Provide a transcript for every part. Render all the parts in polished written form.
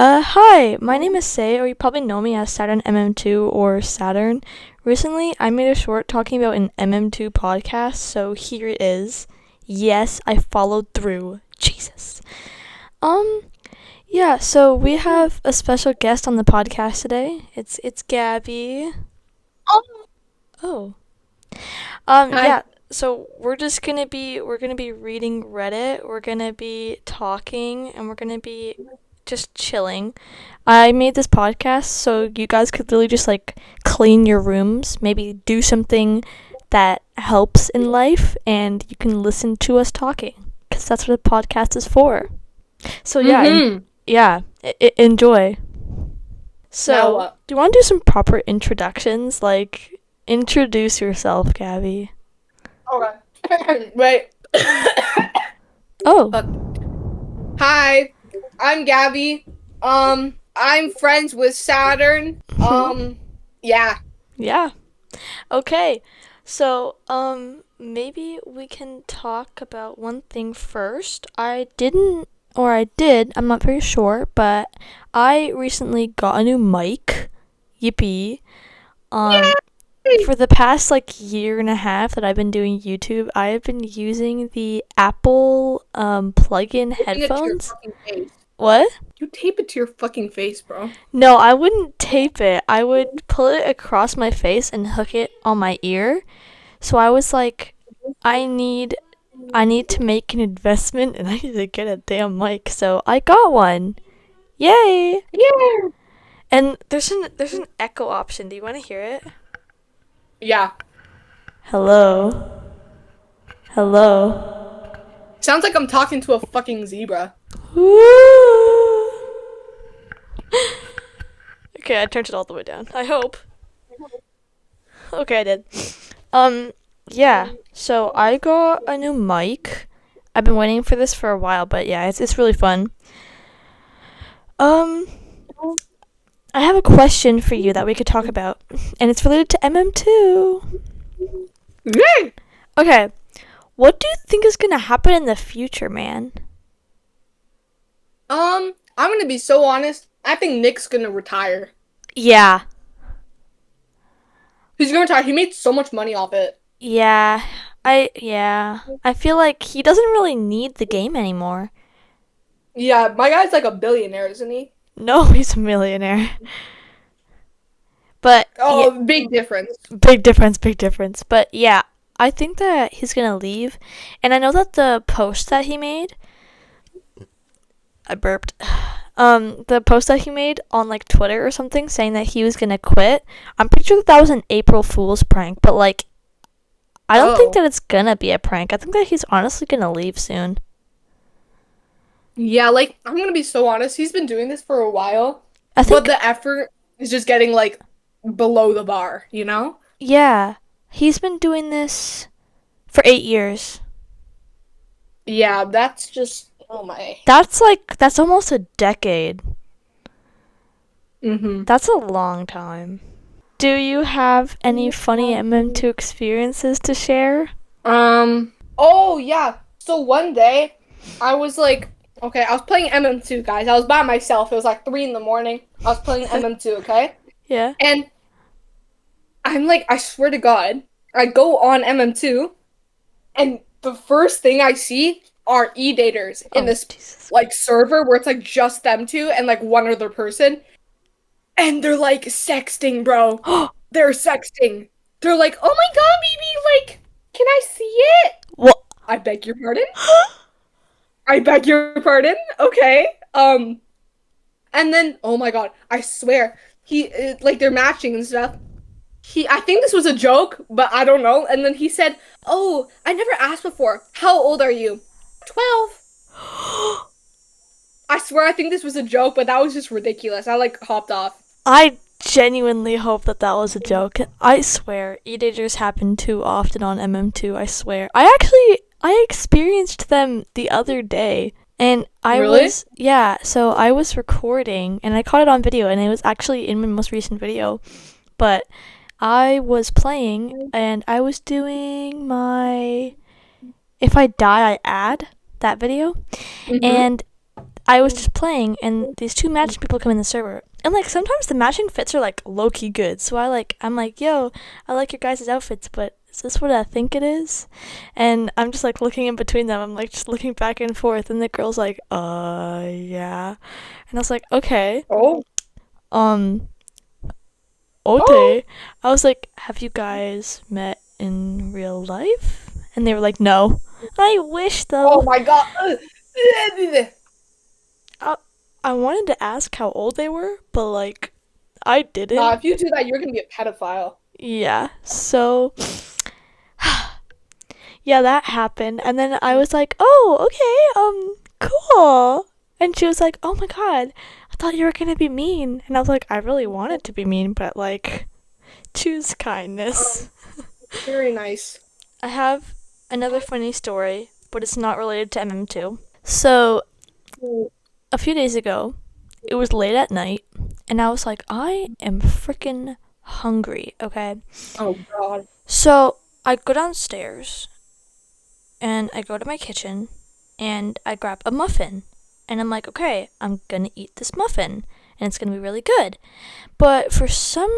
Hi, my name is Say, or you probably know me as SaTurnMm2 or Saturn. Recently, I made a short talking about an MM2 podcast, so here it is. Yes, I followed through. Jesus. Um, yeah, so we have a special guest on the podcast today. It's Gabby. Oh, Oh. hi. Yeah, so we're gonna be reading Reddit, we're gonna be talking, and we're gonna be just chilling. I made this podcast so you guys could literally just like clean your rooms, maybe do something that helps in life, and you can listen to us talking, because that's what a podcast is for. So yeah, Mm-hmm. enjoy. Now So, what? do you want to do some proper introductions? Like, introduce yourself, Gabby. Okay. Wait. Oh. Fuck. Hi, I'm Gabby. I'm friends with Saturn. Yeah. Yeah. Okay. So, maybe we can talk about one thing first. I did, I'm not very sure, but I recently got a new mic. Yippee. Um, Yay! for the past like year and a half that I've been doing YouTube, I have been using the Apple plug-in Taping it to your headphones. fucking face. What? You tape it to your fucking face, bro. No, I wouldn't tape it. I would pull it across my face and hook it on my ear. So I was like, I need I need to make an investment and I need to get a damn mic. So I got one. Yay! Yeah. And there's an echo option. Do you want to hear it? Yeah. Hello. Hello. Sounds like I'm talking to a fucking zebra. Woo! Okay, I turned it all the way down. I hope. Okay, I did. Um, yeah. So I got a new mic. I've been waiting for this for a while, but yeah, it's really fun. Um, I have a question for you that we could talk about, and it's related to MM2. Yay! Okay, what do you think is gonna happen in the future, man? I'm gonna be so honest. I think Nick's gonna retire. Yeah, He's gonna retire. He made so much money off it. yeah, I feel like he doesn't really need the game anymore. Yeah, my guy's like a billionaire, isn't he? No, he's a millionaire. But yeah, Oh, big difference. big difference, big difference. But yeah, I think that he's gonna leave, and I know that the post that he made, I burped. The post that he made on like Twitter or something saying that he was gonna quit. I'm pretty sure that that was an April Fool's prank, but like, I don't think Oh. that it's gonna be a prank. I think that he's honestly gonna leave soon. Yeah, like I'm gonna be so honest, he's been doing this for a while, I but think, the effort is just getting like below the bar, you know? yeah, he's been doing this for 8 years. Yeah, that's just oh my. That's almost a decade. Mm-hmm. That's a long time. Do you have any funny MM2 experiences to share? Oh yeah. So one day I was like, okay, I was playing MM2, guys. I was by myself. It was like 3 in the morning. I was playing MM2, okay? Yeah. And I'm like, I swear to God, I go on MM2 and the first thing I see are e-daters in Oh, this Jesus. like server where it's like just them two and like one other person. And they're like sexting, bro. They're sexting. They're like, oh my God, baby, like, can I see it? What? I beg your pardon? I beg your pardon? Okay. And then, oh my God, I swear, like, they're matching and stuff. I think this was a joke, but I don't know. And then he said, oh, I never asked before. How old are you? 12. I swear, I think this was a joke, but that was just ridiculous. I, like, hopped off. I genuinely hope that that was a joke. I swear, e-daters happen too often on MM2. I swear. I experienced them the other day. And Really? so I was recording and I caught it on video and it was actually in my most recent video. But I was playing and I was doing my If I Die I Add that video. Mm-hmm. And I was just playing, and these two matching people come in the server. And, like, sometimes the matching fits are, like, low-key good. So I'm like, yo, I like your guys' outfits, but is this what I think it is? And I'm just, like, looking in between them. I'm, like, just looking back and forth. And the girl's like, yeah. And I was like, okay. Oh, Um, oh, okay. I was like, have you guys met in real life? And they were like, no. I wish, oh though. my God. I, I wanted to ask how old they were, but, like, I Nah, didn't. if you do that, you're gonna be a pedophile. Yeah, so yeah, that happened. And then I was like, oh, okay, cool. And she was like, oh my god, I thought you were gonna be mean. And I was like, I really wanted to be mean, but like, choose kindness. Um, very nice. I have another funny story, but it's not related to MM2. So, a few days ago, it was late at night, and I was like, I am freaking hungry, okay? Oh God. So, I go downstairs and I go to my kitchen and I grab a muffin. And I'm like, okay, I'm gonna eat this muffin and it's gonna be really good. But for some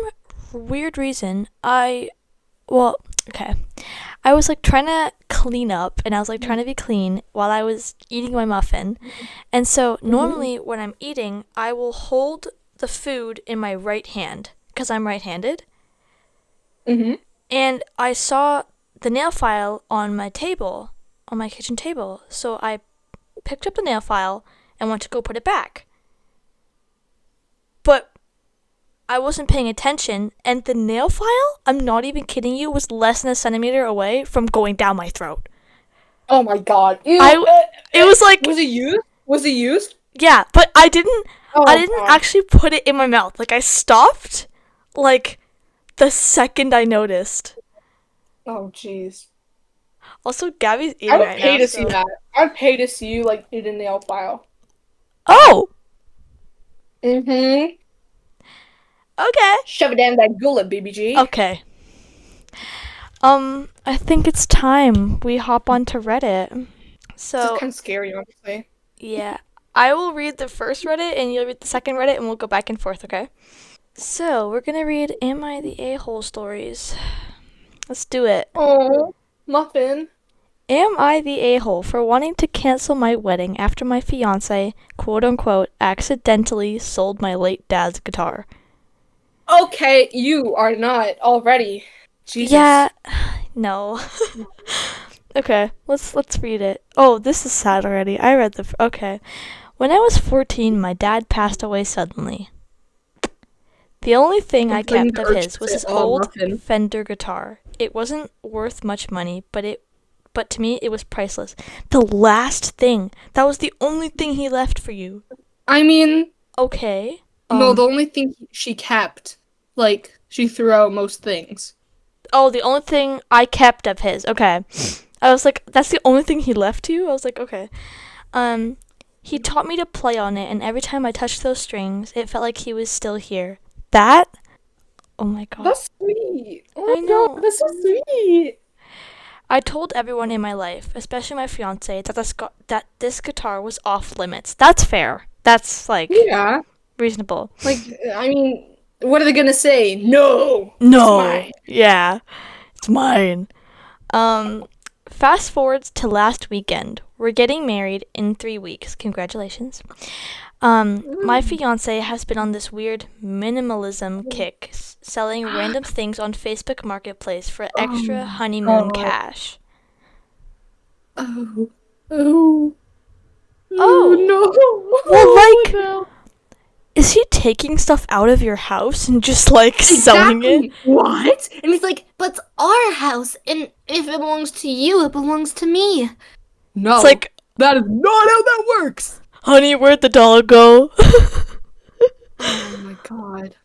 weird reason, well, okay. I was like trying to clean up and I was like trying to be clean while I was eating my muffin. And so Mm-hmm. normally when I'm eating, I will hold the food in my right hand because I'm right handed. Mm-hmm. And I saw the nail file on my table, on my kitchen table. So I picked up the nail file and went to go put it back. But I wasn't paying attention, and the nail file, I'm not even kidding you, was less than a centimeter away from going down my throat. Oh my God. Ew. I, it was like, Was it used? Was it used? yeah, but I Oh didn't God. actually put it in my mouth. Like I stopped, like the second I noticed. Oh jeez. Also, Gabby's I eating would right pay now, to see so. that. I'd pay to see you like eat a nail file. Oh, Mm-hmm. okay. Shove it down that gullet, BBG. Okay. I think it's time we hop onto Reddit. This is So, kind of scary, honestly. yeah. I will read the first Reddit and you'll read the second Reddit and we'll go back and forth, okay? So, we're gonna read Am I the A-hole stories. Let's do it. Oh, muffin. Am I the a-hole for wanting to cancel my wedding after my fiance, quote unquote, accidentally sold my late dad's guitar? Okay, you are not already. Yeah, Jesus. no. Okay, let's read it. Oh, this is sad already. I read okay. When I was 14, my dad passed away suddenly. The only thing I I'm feeling kept the of urge to his was say, his oh, old muffin. Fender guitar. It wasn't worth much money, but to me it was priceless. The last thing. That was the only thing he left for you. I mean, Okay. no, the only thing she kept, like, she threw out most things. Oh, the only thing I kept of his. Okay. I was like, that's the only thing he left you? I was like, okay. Um, he taught me to play on it, and every time I touched those strings, it felt like he was still here. That? Oh my god. That's sweet. Oh I my God, know. that's so sweet. I told everyone in my life, especially my fiance, that this guitar was off limits. That's fair. That's like Yeah. reasonable. Like, I mean, what are they gonna say? No, it's No. mine. Yeah, it's mine. Um, Fast forwards to last weekend. We're getting married in 3 weeks. Congratulations. My fiance has been on this weird minimalism kick, selling random things on Facebook Marketplace for Oh extra my honeymoon God. cash. Oh. Oh. Oh Oh, no. well, Oh like, no. is he taking stuff out of your house and just like selling it? Exactly. What? And he's like, but it's our house, and if it belongs to you, it belongs to me. It's No, like, that is not how that works. honey, where'd the dollar go? Oh my God.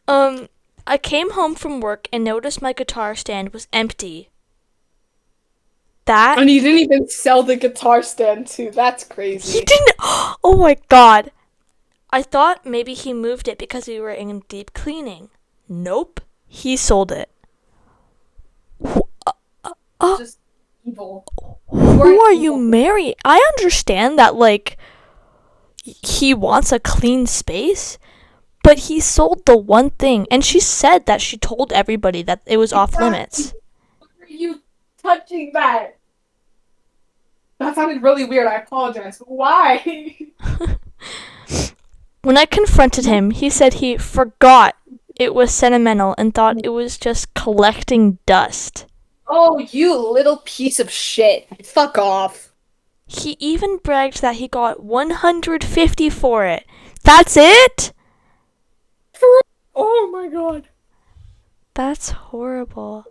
um, I came home from work and noticed my guitar stand was empty. That And he didn't even sell the guitar stand too. That's he crazy. didn't. Oh my god. I thought maybe he moved it because we were in deep cleaning. Nope. He sold it. Uh, Just evil. You who are are you evil. marrying? I understand that, like, he wants a clean space, but he sold the one thing, and she said that she told everybody that it was off Exactly. limits. Why are you touching that? That sounded really weird. I apologize. Why? When I confronted him, he said he forgot it was sentimental and thought it was just collecting dust. Oh, you little piece of shit. Fuck off. He even bragged that he got 150 for it. That's it? For oh my god. That's horrible.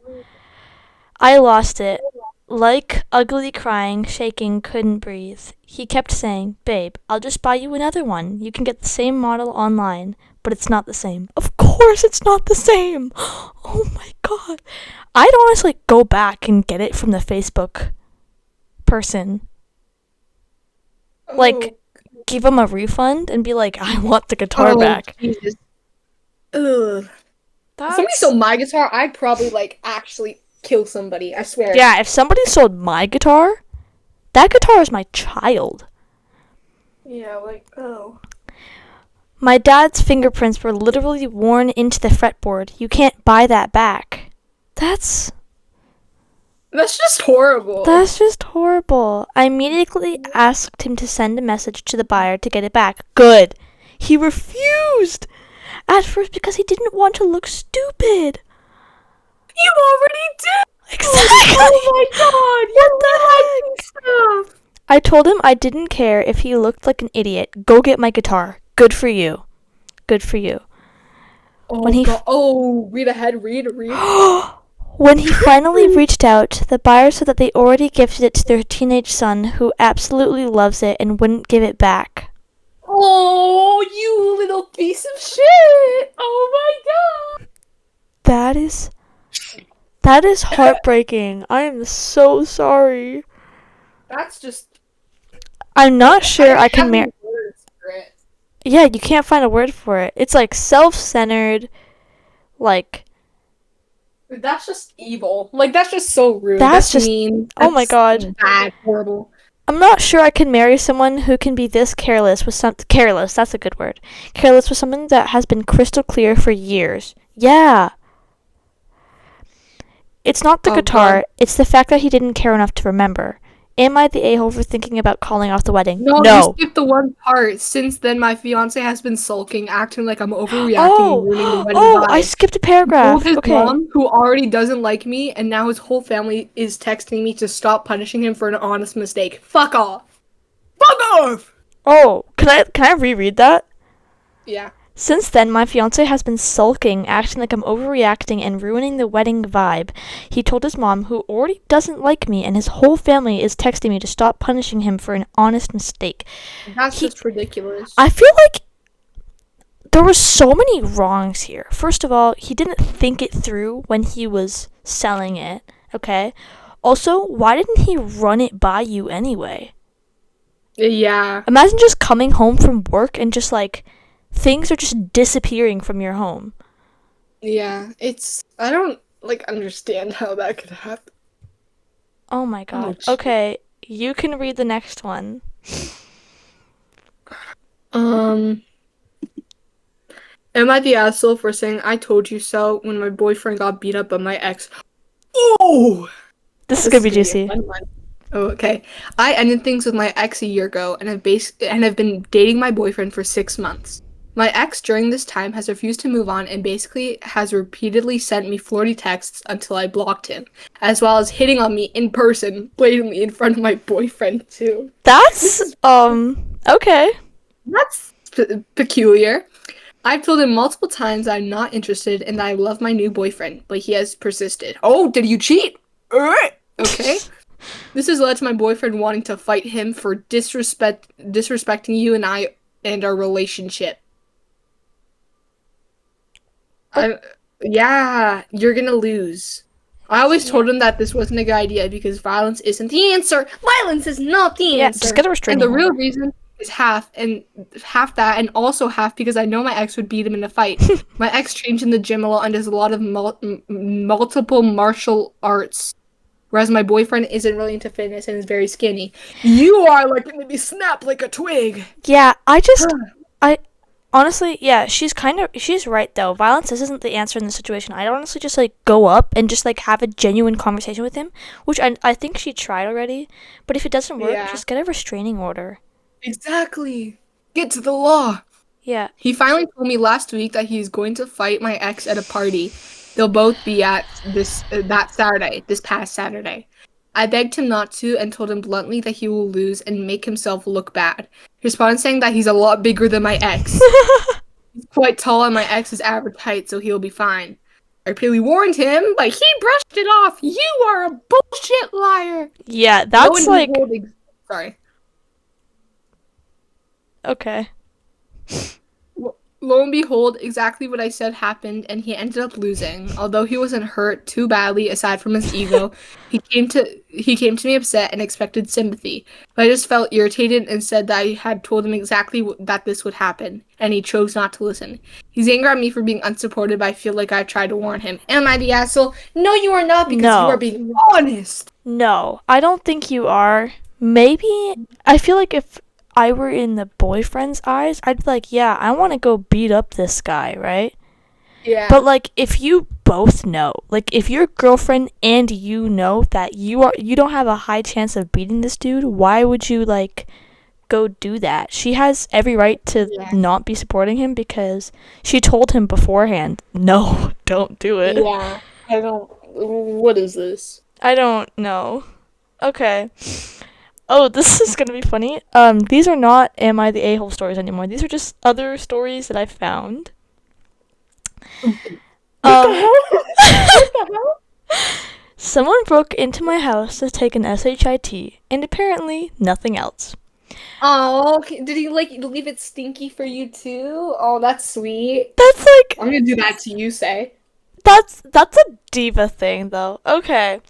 I lost it. Like ugly crying, shaking, couldn't breathe. He kept saying, "Babe, I'll just buy you another one. You can get the same model online, but it's not the same." Of course it's not the same. Oh my god. I'd honestly go back and get it from the Facebook person. Oh, Like, give him a refund and be like, "I want the guitar oh back." Jesus. Ugh. If somebody That's stole my guitar, I'd probably like actually kill somebody. I swear. Yeah, if somebody sold my guitar, that guitar is my child. Yeah, like oh. My dad's fingerprints were literally worn into the fretboard. You can't buy that back. That's That's just horrible. that's just horrible. I immediately asked him to send a message to the buyer to get it back. Good. He refused. At first because he didn't want to look stupid. You already did. Exactly. Oh my god. What You're the heck? realizing stuff. I told him I didn't care if he looked like an idiot. Go get my guitar. Good for you. Good for you. When Oh he god. Oh, read ahead. Read. When he finally reached out, the buyer said that they already gifted it to their teenage son, who absolutely loves it and wouldn't give it back. Oh, you little piece of shit. Oh my That is god. heartbreaking. I am so sorry. That's just I'm not I sure don't I can have marry. any words for it. Yeah, you can't find a word for it. It's like self-centered, like That's just evil. Like that's just so rude. that's That's just mean. oh my That's god. bad. Horrible. I'm not sure I can marry someone who can be this careless with some careless, that's a good word. Careless with something that has been crystal clear for years. Yeah. It's not the Oh god. guitar, it's the fact that he didn't care enough to remember. Am I the a-hole for thinking about calling off the wedding? No, you No. skipped the one part. Since then, my fiance has been sulking, acting like I'm overreacting and Oh, ruining the wedding oh, I vibe. skipped a He told paragraph. his Okay. mom, who already doesn't like me, and now his whole family is texting me to stop punishing him for an honest mistake. Fuck off. Fuck off! Oh, can I reread that? Yeah. Since then, my fiance has been sulking, acting like I'm overreacting and ruining the wedding vibe. He told his mom, who already doesn't like me, and his whole family is texting me to stop punishing him for an honest mistake. That's He, just ridiculous. I feel like there were so many wrongs here. First of all, he didn't think it through when he was selling it, okay? Also, why didn't he run it by you anyway? Yeah. Imagine just coming home from work and just like things are just disappearing from your home. Yeah. I don't, like, understand how that could happen. Oh my Oh, god. jeez. Okay, you can read the next one. Um, am I the asshole for saying I told you so when my boyfriend got beat up by my ex? Oh! This is This gonna is be gonna be a juicy. fun one. Oh, okay. I ended things with my ex a year ago and have been dating my boyfriend for 6 months. My ex during this time has refused to move on and basically has repeatedly sent me flirty texts until I blocked him, as well as hitting on me in person, blatantly in front of my boyfriend too. This That's is okay. that's peculiar. I've told him multiple times I'm not interested and that I love my new boyfriend, but he has persisted. Oh, did you cheat? Okay. This has led to my boyfriend wanting to fight him for disrespecting you and I and our relationship. Oh, I Yeah, you're gonna lose. I always yeah. told him that this wasn't a good idea because violence isn't the answer. Violence is not the Yeah, just answer. get a And restraining the real order. reason is half that and also half because I know my ex would beat him in a fight. My ex trains in the gym a lot and does a lot of multiple martial arts. whereas my boyfriend isn't really into fitness and is very skinny. You are like gonna be snapped like a twig. Yeah, I honestly, yeah, she's right though. Violence isn't the answer in this situation. I'd honestly just like go up and just like have a genuine conversation with him, which I think she tried already. But if it doesn't work, Yeah, just get a restraining order. exactly. Get to the law. Yeah. He finally told me last week that he's going to fight my ex at a party. They'll both be at that Saturday, this past Saturday. I begged him not to and told him bluntly that he will lose and make himself look bad. He responded saying that he's a lot bigger than my ex. He's quite tall and my ex is average height, so he'll be fine. I repeatedly warned him, but he brushed it off. You are a bullshit liar. Yeah, Lo that's and like behold, sorry. okay. Lo and behold, exactly what I said happened, and he ended up losing. Although he wasn't hurt too badly, aside from his ego, he came to me upset and expected sympathy. But I just felt irritated and said that I had told him exactly that this would happen, and he chose not to listen. He's angry at me for being unsupported, but I feel like I've tried to warn him. Am I the asshole? No, you are not, because you are No. being honest. No, I don't think you are. Maybe I feel like if I were in the boyfriend's eyes, I'd be like, yeah, I want to go beat up this guy, right? But Yeah. like if you both know, like if your girlfriend and you know that you don't have a high chance of beating this dude, why would you like go do that? She has every right to Yeah. not be supporting him because she told him beforehand, "No, don't do it." Yeah. I don't. What is this? I don't know. Okay. Oh, this is gonna be funny. These are not "Am I the A-hole" stories anymore. These are just other stories that I found. What the Um, hell? What the hell? Someone broke into my house to take an SHIT, and apparently nothing else. Oh, okay. Did he like leave it stinky for you too? Oh, that's sweet. That's like I'm gonna do that to you, say. that's a diva thing though. Okay.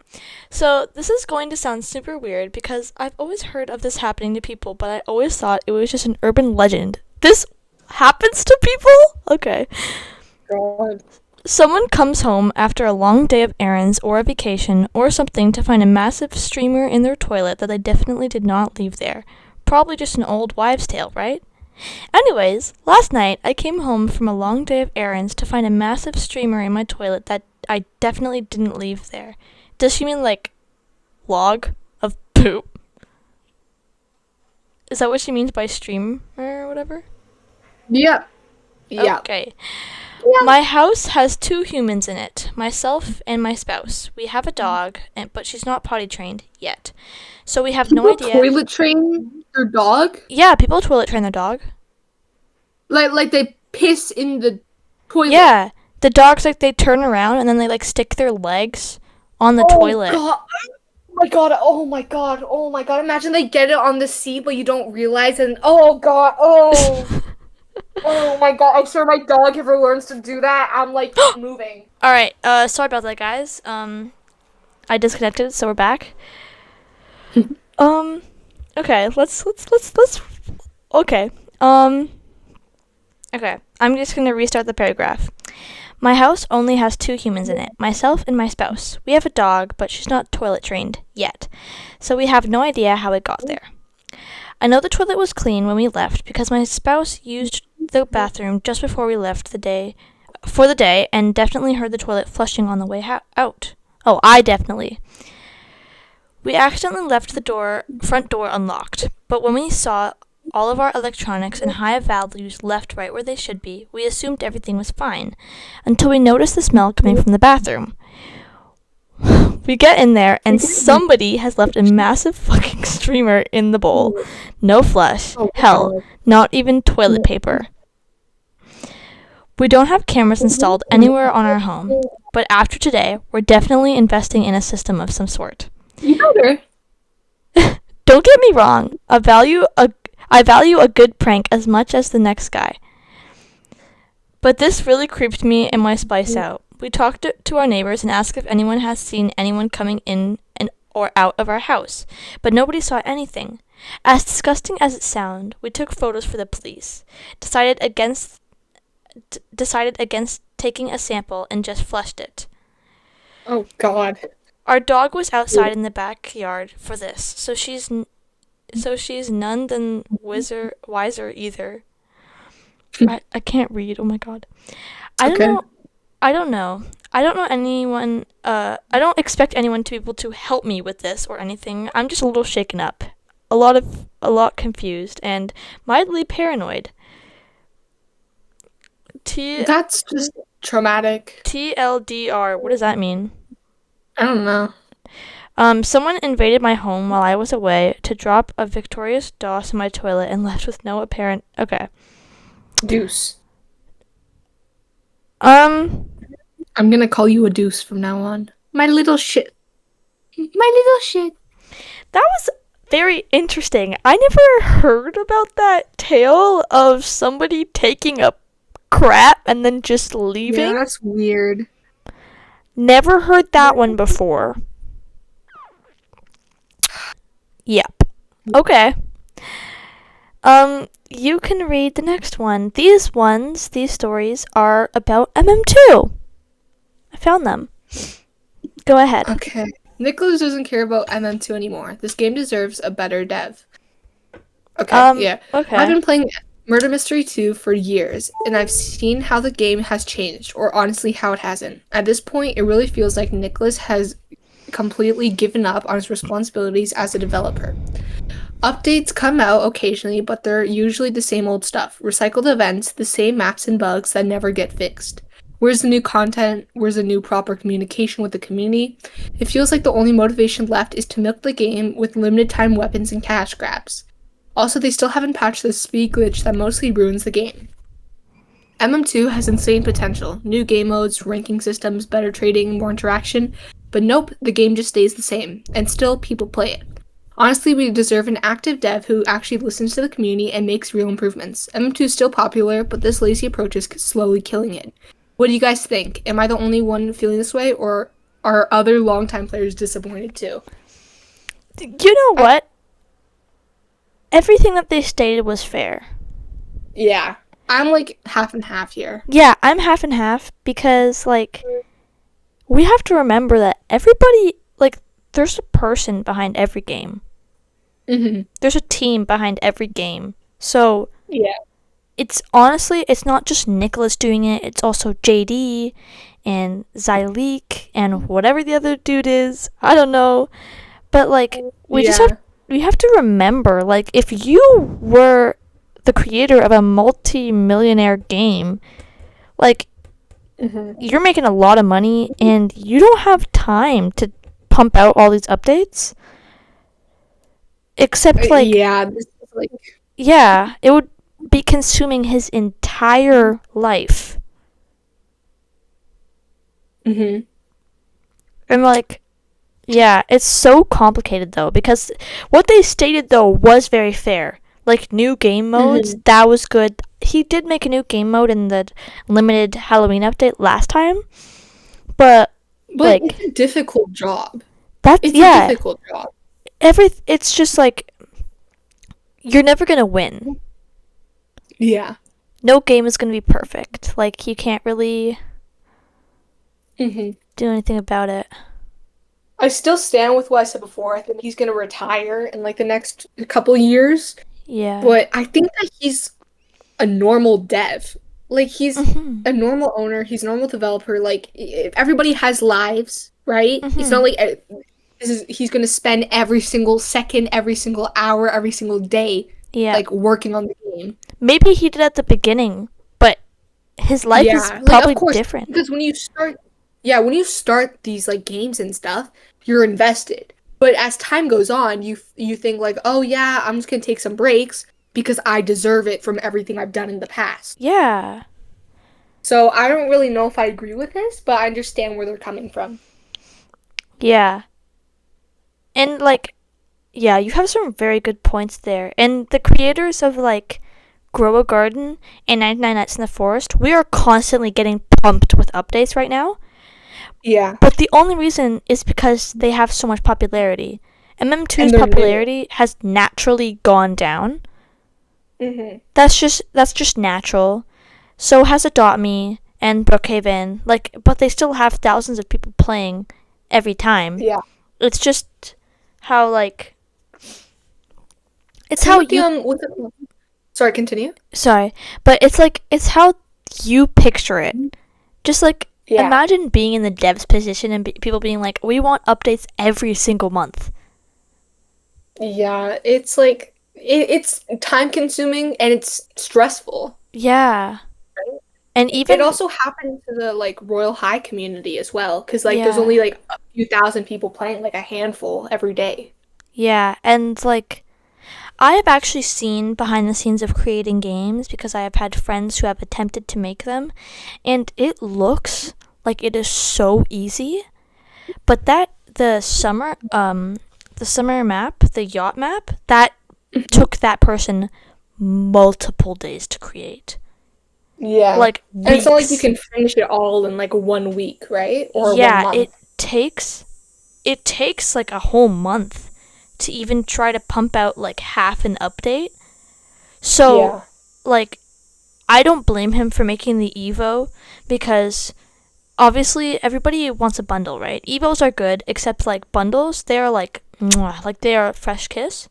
So this is going to sound super weird because I've always heard of this happening to people, but I always thought it was just an urban legend. This happens to people? Okay. God. Someone comes home after a long day of errands or a vacation or something to find a massive streamer in their toilet that they definitely did not leave there. Probably just an old wives' tale, right? Anyways, last night I came home from a long day of errands to find a massive streamer in my toilet that I definitely didn't leave there. Does she mean like log of poop? Is that what she means by streamer or whatever? Yeah. Yeah. Okay. Yeah. My house has two humans in it, myself and my spouse. We have a dog, but she's not potty trained yet. So we have no People idea. toilet train their dog? Yeah, people toilet train their dog. Like they piss in the toilet. Yeah, the dogs like they turn around and then they like stick their legs on the Oh toilet. God. Oh my God. Oh my God. Oh my God. Imagine they get it on the seat, but you don't realize, and oh God. Oh. Oh my God. I swear my dog ever learns to do that, I'm like moving. All right. Sorry about that, guys. I disconnected, so we're back. Um, okay. Let's. Okay. Okay. I'm just gonna restart the paragraph. My house only has two humans in it, myself and my spouse. We have a dog, but she's not toilet trained yet, so we have no idea how it got there. I know the toilet was clean when we left because my spouse used the bathroom just before we left for the day and definitely heard the toilet flushing on the way out. Oh, I definitely. We accidentally left the front door unlocked, but when we saw all of our electronics and high values left right where they should be, we assumed everything was fine, until we noticed the smell coming from the bathroom. We get in there, and somebody has left a massive fucking streamer in the bowl. No flush. Hell, not even toilet paper. We don't have cameras installed anywhere on our home, but after today, we're definitely investing in a system of some sort. You better. Don't get me wrong, I value a good prank as much as the next guy. But this really creeped me and my spice out. We talked to our neighbors and asked if anyone has seen anyone coming in and or out of our house, but nobody saw anything. As disgusting as it sounded, we took photos for the police, decided against taking a sample, and just flushed it. Oh God. Our dog was outside in the backyard for this, so she's none the wiser either. I can't read. Oh my god. It's I don't okay. know. I don't know. I don't know anyone. I don't expect anyone to be able to help me with this or anything. I'm just a little shaken up, a lot confused, and mildly paranoid. T That's just traumatic. TLDR. What does that mean? I don't know. Someone invaded my home while I was away to drop a victorious DOS in my toilet and left with no apparent. Okay. Deuce. Um, I'm gonna call you a deuce from now on. My little shit. My little shit. that was very interesting. I never heard about that tale of somebody taking a crap and then just Yeah, leaving. that's weird. Never heard that one before. Yep. Okay. You can read the next one. These stories are about MM2. I found them. Go ahead. Okay. Nicholas doesn't care about MM2 anymore. This game deserves a better dev. Okay, yeah. I've Okay. been playing Murder Mystery 2 for years, and I've seen how the game has changed, or honestly, how it hasn't. At this point, it really feels like Nicholas has completely given up on his responsibilities as a developer. Updates come out occasionally, but they're usually the same old stuff. Recycled events, the same maps and bugs that never get fixed. Where's the new content? Where's the new proper communication with the community? It feels like the only motivation left is to milk the game with limited time weapons and cash grabs. Also, they still haven't patched the speed glitch that mostly ruins the game. MM2 has insane potential. New game modes, ranking systems, better trading, more interaction. But nope, the game just stays the same, and still people play it. Honestly, we deserve an active dev who actually listens to the community and makes real improvements. MM2 is still popular, but this lazy approach is slowly killing it. What do you guys think? Am I the only one feeling this way, or are other longtime players disappointed too? You know I, what? Everything that they stated was fair. yeah, I'm like half and half here. Yeah, I'm half and half because, like, we have to remember that everybody, like, there's a person behind every game. Mm-hmm. There's a team behind every game. So, Yeah. it's honestly, it's not just Nicholas doing it, it's also JD and Zyleek and whatever the other dude is. I don't know. But, like, Yeah. we have to remember, like, if you were the creator of a multi-millionaire game, like, Mm-hmm. you're making a lot of money and you don't have time to pump out all these updates. Except, like, Yeah, this is like. yeah, it would be consuming his entire life. Mm-hmm. And, like, yeah, it's so complicated, though, because what they stated, though, was very fair. Like, new game modes, Mm-hmm. that was good. He did make a new game mode in the limited Halloween update last time, but, But like, it's a difficult job. that's, It's a yeah, difficult job. it's just, like, you're never gonna win. Yeah. No game is gonna be perfect. Like, you can't really Mm-hmm. do anything about it. I still stand with what I said before. I think he's gonna retire in like the next couple years. Yeah. But I think that he's a normal dev. Like he's Mhm. a normal owner. He's a normal developer. Like everybody has lives, right? It's not Mhm. like he's gonna spend every single second, every single hour, every single day, Yeah. like working on the game. Maybe he did at the beginning, but his life is Yeah, like of probably course, different. because when you start these like games and stuff, you're invested. But as time goes on, you think like, oh yeah, I'm just gonna take some breaks because I deserve it from everything I've done in the past. Yeah. So I don't really know if I agree with this, but I understand where they're coming from. Yeah. And, like, yeah, you have some very good points there. And the creators of, like, Grow a Garden and 99 Nights in the Forest, we are constantly getting pumped with updates right now. Yeah, But the only reason is because they have so much popularity. MM2's and they're new. popularity has naturally gone down. Hmm. That's just natural. So has Adopt Me and Brookhaven, like, but they still have thousands of people playing, every time. Yeah. It's just how, like, it's Same how with the you, sorry, continue. sorry, but it's like, it's how you picture it. Just like, Yeah. imagine being in the dev's position and people being like, we want updates every single month. Yeah, it's like it's time consuming and it's stressful. Yeah. Right? And It even, also happened to the like Royal High community as well, because like there's yeah. only like a few thousand people playing, like a handful every day. Yeah. And like, I have actually seen behind the scenes of creating games because I have had friends who have attempted to make them, and it looks like it is so easy. But the summer map, the yacht map, that Mhm. took that person multiple days to create. Yeah. Like And it's not like you weeks. can finish it all in like 1 week, right? Or one Yeah, it month. takes it takes like a whole month to even try to pump out like half an update. So, Yeah. like, I don't blame him for making the Evo because obviously everybody wants a bundle, right? Evos are good, except like bundles, they are like mwah, like they are fresh kiss,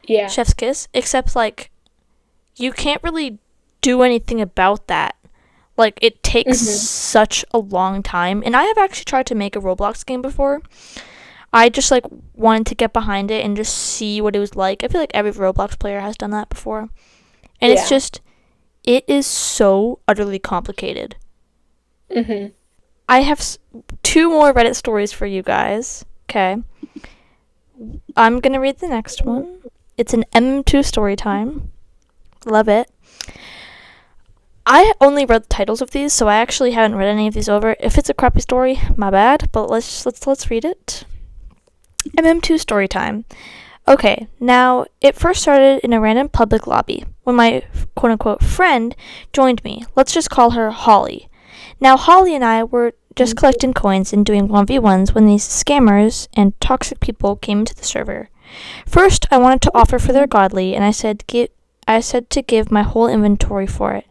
Yeah. chef's kiss, except like you can't really do anything about that. Like it takes Hmm. such a long time. And I have actually tried to make a Roblox game before. I just like wanted to get behind it and just see what it was like. I feel like every Roblox player has done that before. And it's Yeah. just it is so utterly complicated. Hmm. I have two more Reddit stories for you guys. Okay. I'm going to read the next one. It's an MM2 story time. Love it. I only read the titles of these, so I actually haven't read any of these over. If it's a crappy story, my bad, but let's read it. MM2 story time. Okay, now it first started in a random public lobby when my quote unquote friend joined me. Let's just call her Holly. Now, Holly and I were just collecting coins and doing 1v1s when these scammers and toxic people came into the server. First, I wanted to offer for their godly, and I said to give my whole inventory for it.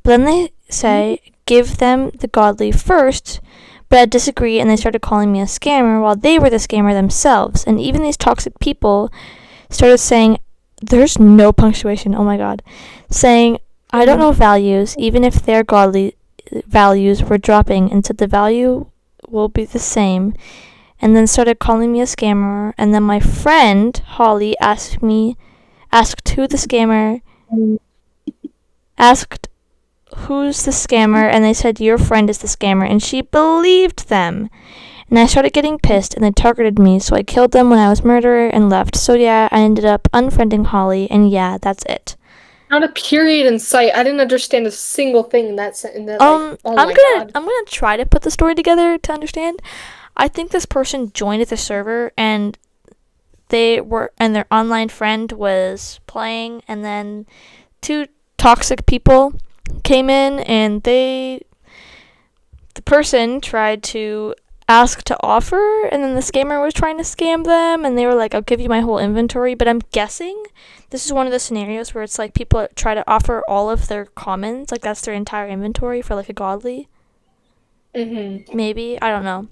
But then they say give them the godly first, but I disagree, and they started calling me a scammer while they were the scammer themselves. And even these toxic people started saying, there's no punctuation, oh my god, saying, I don't know values, even if their godly values were dropping, and said the value will be the same. And then started calling me a scammer. And then my friend, Holly, asked who the scammer, asked who's the scammer, and they said your friend is the scammer, and she believed them. And I started getting pissed, and they targeted me, so I killed them when I was murderer and left. So yeah, I ended up unfriending Holly, and yeah, that's it. Not a period in sight. I didn't understand a single thing in that in that like. Oh my God. I'm gonna try to put the story together to understand. I think this person joined the server, and their online friend was playing, and then two toxic people came in, and the person tried to ask to offer, and then the scammer was trying to scam them, and they were like, I'll give you my whole inventory. But I'm guessing this is one of the scenarios where it's like people try to offer all of their commons, like that's their entire inventory for like a godly. Hmm. Maybe, I don't know.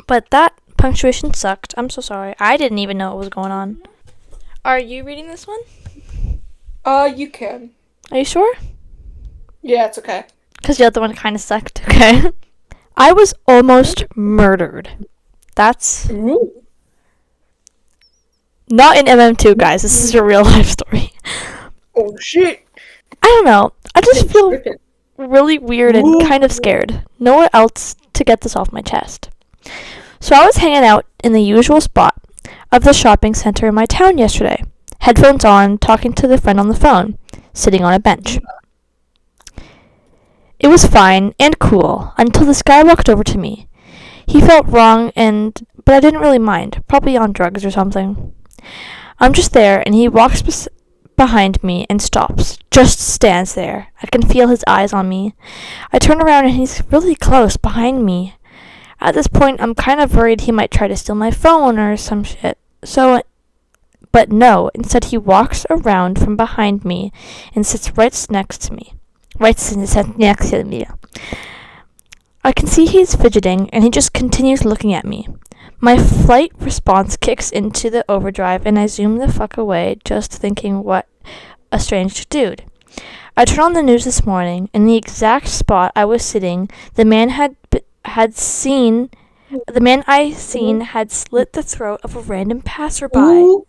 But that punctuation sucked. I'm so sorry. I didn't even know what was going on. Are you reading this one? You can. Are you sure? Yeah, it's okay. Because the other one kind of sucked. Okay. I was almost murdered. That's Ooh. not in MM2, guys. This is a real life story. Oh shit. I don't know. I just feel Tripping. really weird and kind of scared. Nowhere else to get this off my chest. So I was hanging out in the usual spot of the shopping center in my town yesterday. Headphones on, talking to the friend on the phone, sitting on a bench. It was fine and cool until this guy walked over to me. He felt wrong but I didn't really mind, probably on drugs or something. I'm just there and he walks behind me and stops, just stands there. I can feel his eyes on me. I turn around and he's really close behind me. At this point, I'm kind of worried he might try to steal my phone or some shit. But no, instead he walks around from behind me and sits right next to me. Right next to me. I can see he's fidgeting, and he just continues looking at me. My flight response kicks into the overdrive, and I zoom the fuck away, just thinking, what a strange dude. I turned on the news this morning. In the exact spot I was sitting, the man I seen had slit the throat of a random passerby. Ooh.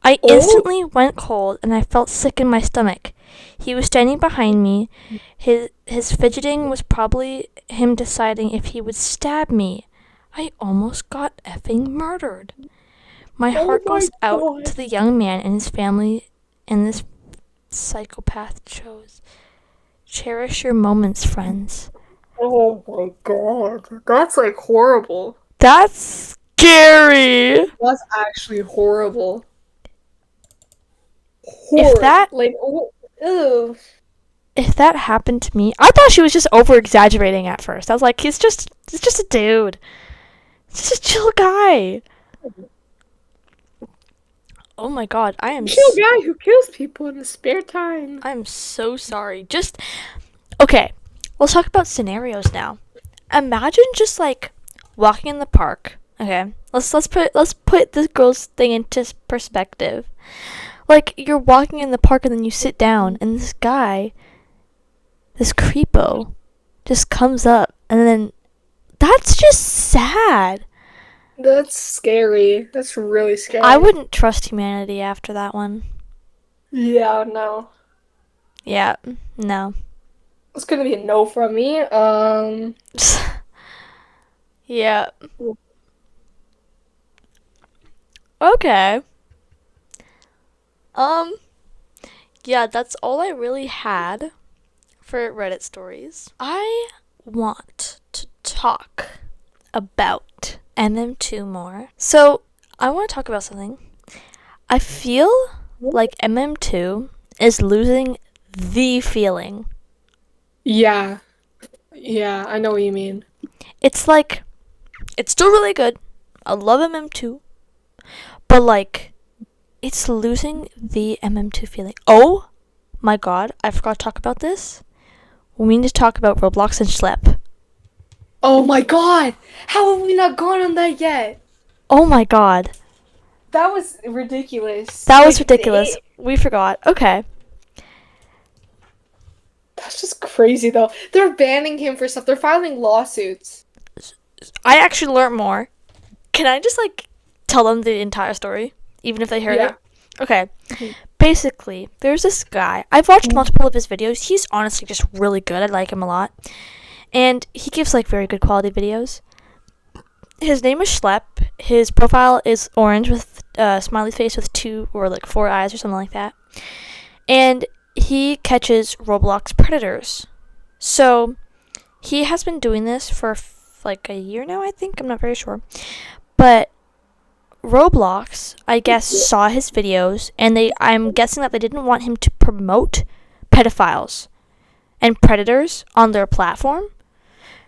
I Oh. instantly went cold, and I felt sick in my stomach. He was standing behind me. His fidgeting was probably him deciding if he would stab me. I almost got effing murdered. My heart goes out to the young man and his family and this psychopath chose. Cherish your moments, friends. Oh my god. That's like horrible. That's scary. That's actually horrible. If that like, oh, ew. if that happened to me, I thought she was just over exaggerating at first. I was like, he's just a dude. He's just a chill guy. Oh my god, I am Chill guy who kills people in his spare time. I'm so sorry. Okay, let's talk about scenarios now. Imagine just like walking in the park. Okay, let's put this girl's thing into perspective. Like you're walking in the park and then you sit down and this guy, this creepo, just comes up and then that's just sad. That's scary. That's really scary. I wouldn't trust humanity after that one. Yeah, no. Yeah, no. It's gonna be a no from me. Yeah. Okay. Yeah, that's all I really had for Reddit stories. I want to talk about MM2 more. So, I want to talk about something. I feel like MM2 is losing the feeling. Yeah. Yeah, I know what you mean. It's like, it's still really good. I love MM2. But like, it's losing the MM2 feeling. Oh my god, I forgot to talk about this. We need to talk about Roblox and Schlep. Oh my god! How have we not gone on that yet? Oh my god. That was ridiculous. That was ridiculous. We forgot. Okay. That's just crazy though. They're banning him for stuff. They're filing lawsuits. I actually learned more. Can I just like tell them the entire story? Even if they heard it? Okay. Basically, there's this guy. I've watched multiple of his videos. He's honestly just really good. I like him a lot. And he gives like very good quality videos. His name is Schlep. His profile is orange with a smiley face with 2 or like 4 eyes or something like that. And he catches Roblox predators. So he has been doing this for like a year now, I think. I'm not very sure. But Roblox, I guess, saw his videos, and I'm guessing that they didn't want him to promote pedophiles and predators on their platform.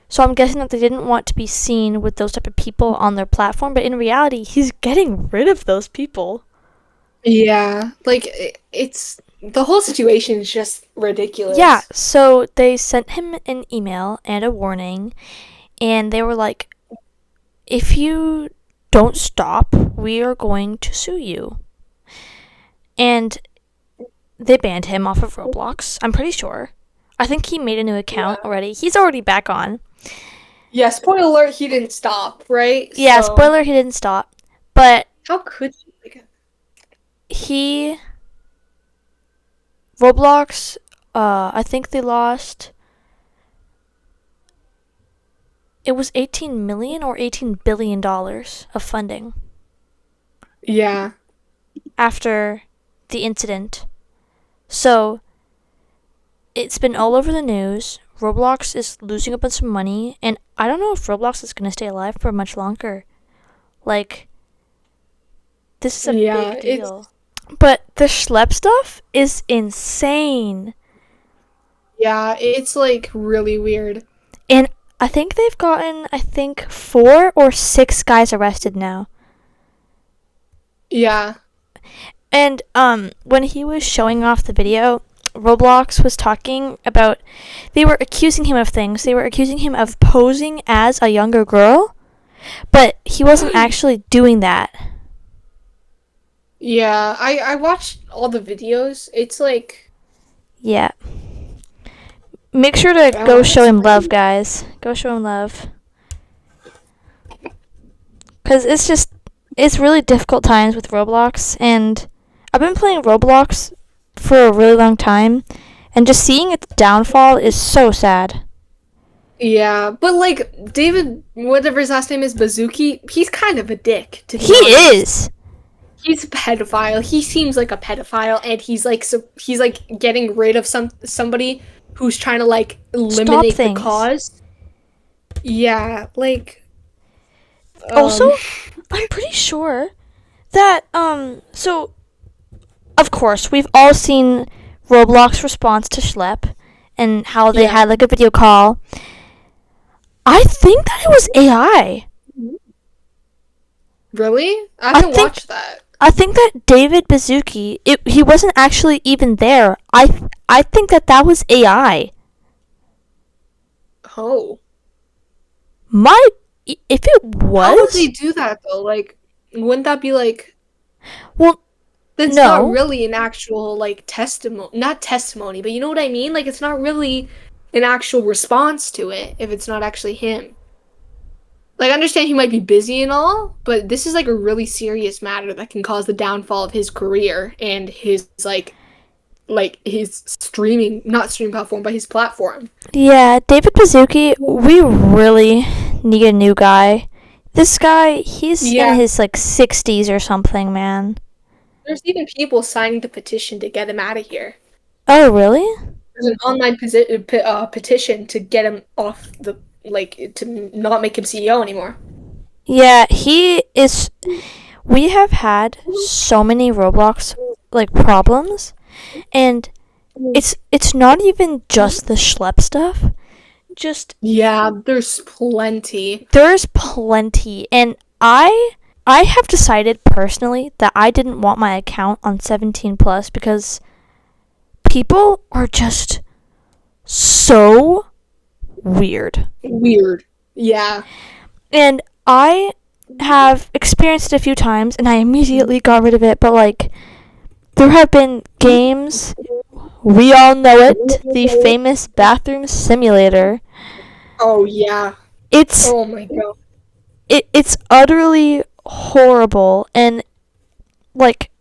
So I'm guessing that they didn't want to be seen with those type of people on their platform, but in reality, he's getting rid of those people. Yeah, like it's the whole situation is just ridiculous. Yeah, so they sent him an email and a warning, and they were like, if you don't stop, we are going to sue you. And they banned him off of Roblox, I'm pretty sure. I think he made a new account already. He's already back on. Yeah, spoiler alert, he didn't stop, right? Yeah, So- spoiler, he didn't stop. But How could you? Like, Roblox, I think they lost, it was $18 million or $18 billion of funding yeah. after the incident. So it's been all over the news. Roblox is losing a bunch of money, and I don't know if Roblox is going to stay alive for much longer. Like, this is a big deal. But the Schlep stuff is insane. Yeah, it's like really weird. And I think they've gotten, 4 or 6 guys arrested now. Yeah. And when he was showing off the video, Roblox was talking about, they were accusing him of things. They were accusing him of posing as a younger girl, but he wasn't actually doing that. Yeah, I watched all the videos. It's like, Yeah. Make sure to oh, go show that's him love, crazy. guys. Go show him love. Because it's really difficult times with Roblox, and I've been playing Roblox for a really long time, and just seeing its downfall is so sad. Yeah, but like David, whatever his last name is, Bazooki, he's kind of a dick, to He be honest. is. He's a pedophile. He seems like a pedophile, and he's like getting rid of somebody who's trying to like Stop eliminate the things. cause. Yeah, like Also, um I'm pretty sure that, so, of course, we've all seen Roblox response to Schlep and how they yeah. had, like, a video call. I think that it was AI. Really? I I haven't think watched that. I think that David Bazuki, he wasn't actually even there. I think that that was AI. Oh. My if it How would they was, do that though? Like, wouldn't that be like well, that's not no. really an actual like testimony, not testimony, but you know what I mean? Like it's not really an actual response to it if it's not actually him. Like I understand he might be busy and all, but this is like a really serious matter that can cause the downfall of his career and his like his streaming, not stream platform, but his platform. Yeah, David Bazuki, we really need a new guy. This guy, he's in Yeah, his like 60s or something, man. there's even people signing the petition to get him out of here. Oh, really? There's an online petition to get him off the like to not make him CEO anymore. Yeah, he is. We have had so many Roblox like problems, and it's not even just the schlep stuff. Just Yeah, there's plenty. there's plenty, and I have decided personally that I didn't want my account on 17 plus because people are just so weird. Weird. Yeah. And I have experienced it a few times and I immediately got rid of it, but like there have been games, we all know it, the famous bathroom simulator. Oh yeah. It's Oh my god. it's utterly horrible, and like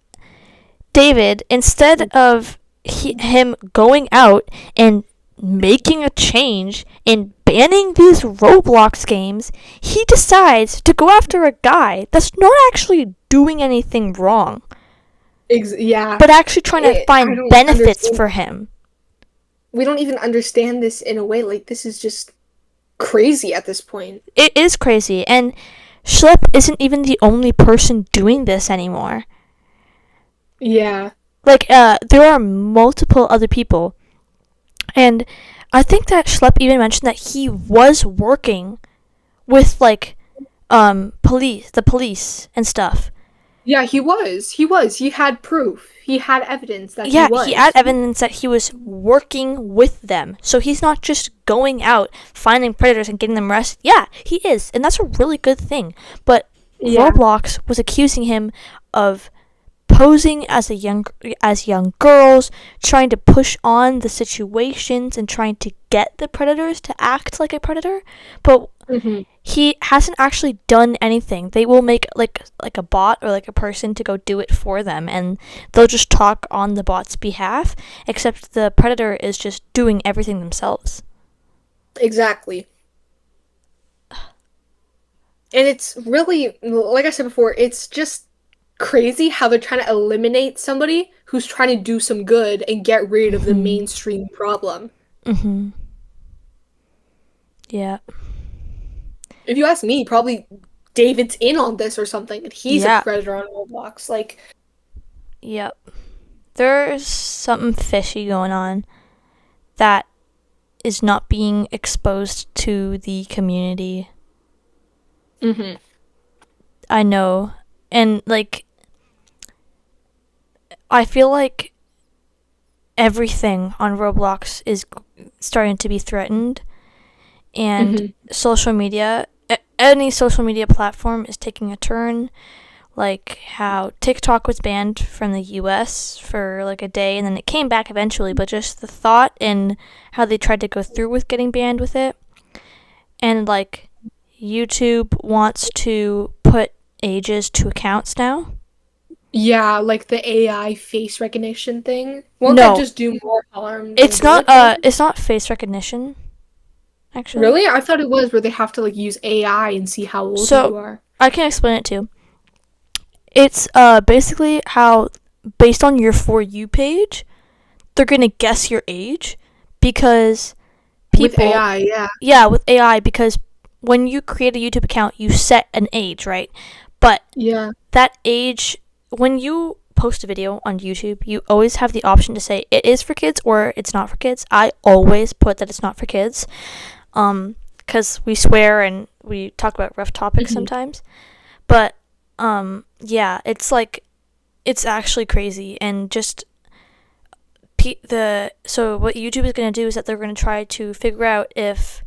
David, instead of him going out and making a change and banning these Roblox games, he decides to go after a guy that's not actually doing anything wrong, Yeah. but actually trying to I find don't benefits understand. for him. We don't even understand this in a way. Like this is just crazy at this point. It is crazy, and Schlep isn't even the only person doing this anymore. Yeah. Like, there are multiple other people, and I think that Schlep even mentioned that he was working with like the police and stuff. Yeah, he was. He was. He had proof. He had evidence that he Yeah, he had was. evidence that he was working with them. So he's not just going out finding predators and getting them arrested. Yeah, he is, and that's a really good thing. But Yeah. Roblox was accusing him of posing as young girls, trying to push on the situations and trying to get the predators to act like a predator. But Hmm. he hasn't actually done anything. They will make like a bot or like a person to go do it for them, and they'll just talk on the bot's behalf, except the predator is just doing everything themselves. Exactly. And it's really, like I said before, it's just crazy how they're trying to eliminate somebody who's trying to do some good and get rid of the Mhm. mainstream problem. Mhm. Yeah. If you ask me, probably David's in on this or something, and he's a Yeah. predator on Roblox. Like, Yep. There's something fishy going on that is not being exposed to the community. hmm I know. And like I feel like everything on Roblox is starting to be threatened, and Hmm. social media, any social media platform is taking a turn. Like how TikTok was banned from the US for like a day and then it came back eventually, but just the thought and how they tried to go through with getting banned with it. And like YouTube wants to put ages to accounts now. Yeah, like the AI face recognition thing. Won't that No, just do more harm than good? it's not face recognition actually. Really? I thought it was where they have to like use AI and see how old So you are. I can explain it too. It's basically how based on your For You page, they're going to guess your age because With people, AI, yeah. yeah, with AI, because when you create a YouTube account, you set an age, right? But Yeah. that age, when you post a video on YouTube, you always have the option to say it is for kids or it's not for kids. I always put that it's not for kids, because we swear and we talk about rough topics Hmm. sometimes. But yeah, it's like it's actually crazy and just so what YouTube is going to do is that they're going to try to figure out if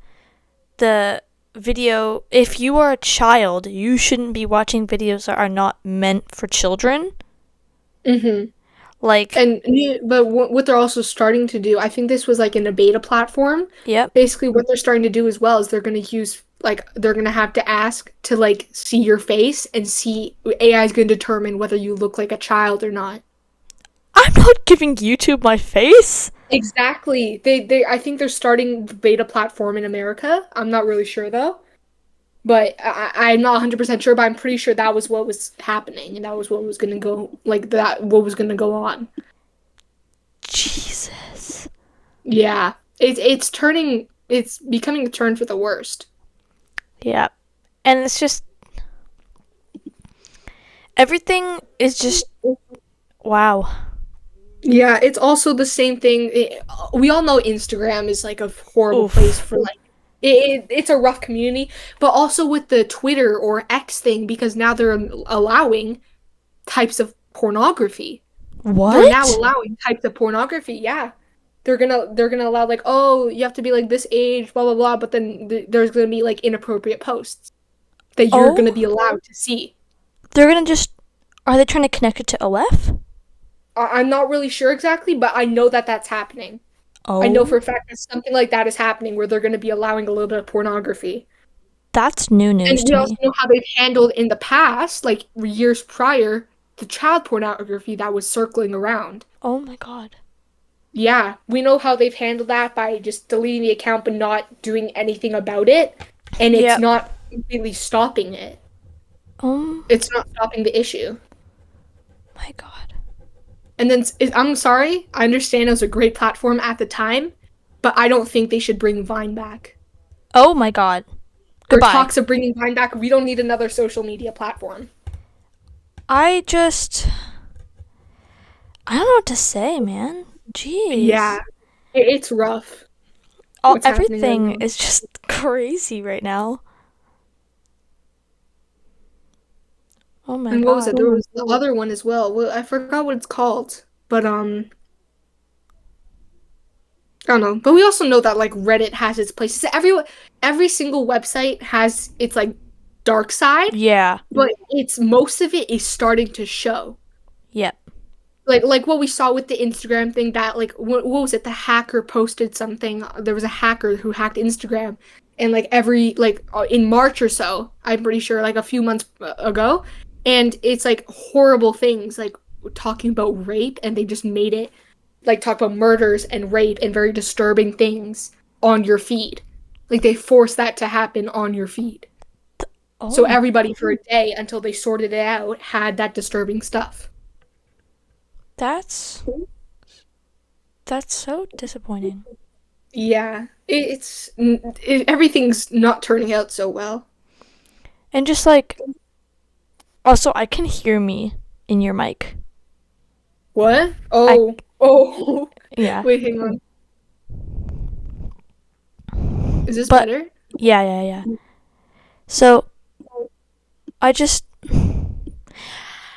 the video, if you are a child, you shouldn't be watching videos that are not meant for children. Hmm. Like, And but what they're also starting to do, I think this was like in a beta platform. yep. Basically, what they're starting to do as well is they're going to use like they're going to have to ask to like see your face and see AI is going to determine whether you look like a child or not. I'm not giving YouTube my face. Exactly. They I think they're starting the beta platform in America. I'm not really sure though. But I'm not 100% sure, but I'm pretty sure that was what was happening and that was what was going to go like that what was going to go on. Jesus. Yeah. It's becoming a turn for the worst. Yeah. And it's just everything is just wow. Yeah, it's also the same thing. We all know Instagram is like a horrible place Oof. for like it's a rough community, but also with the Twitter or X thing because now they're allowing types of pornography. They're now What? allowing types of pornography. Yeah. They're gonna allow like, oh, you have to be like this age, blah blah blah, but then there's gonna be like inappropriate posts that you're gonna be Oh, allowed to see. they're gonna just. Are they trying to connect it to OF? I'm not really sure exactly, but I know that that's happening. I know for Oh, a fact that something like that is happening where they're going to be allowing a little bit of pornography. that's new news And to we also me. know how they've handled in the past, like years prior, the child pornography that was circling around. Oh my god. Yeah, we know how they've handled that by just deleting the account but not doing anything about it. And it's Yep. not completely stopping it. Oh It's not stopping the issue. my god. And then I'm sorry, I understand it was a great platform at the time, but I don't think they should bring Vine back. Oh my god. There are Goodbye. talks of bringing Vine back. We don't need another social media platform. I just. I don't know what to say, man. Yeah, Jeez. it's rough All what's happening right everything now. is just crazy right now. Oh my And what was it? god. There was the other one as well. Well, I forgot what it's called, but I don't know. But we also know that like Reddit has its places. Every single website has its like dark side, Yeah. but it's most of it is starting to show. Yep. Like what we saw with the Instagram thing that like what was it? The hacker posted something. There was a hacker who hacked Instagram, and like every like in March or so, I'm pretty sure like a few months ago, and it's like horrible things like talking about rape, and they just made it like talk about murders and rape and very disturbing things on your feed. Like they forced that to happen on your feed. So Oh, everybody for a day until they sorted it out had that disturbing stuff. that's that's so disappointing. Yeah, everything's not turning out so well. And just like also I can hear me in your mic. What? I Oh. yeah. Wait, hang on. Is this But better? yeah. So I just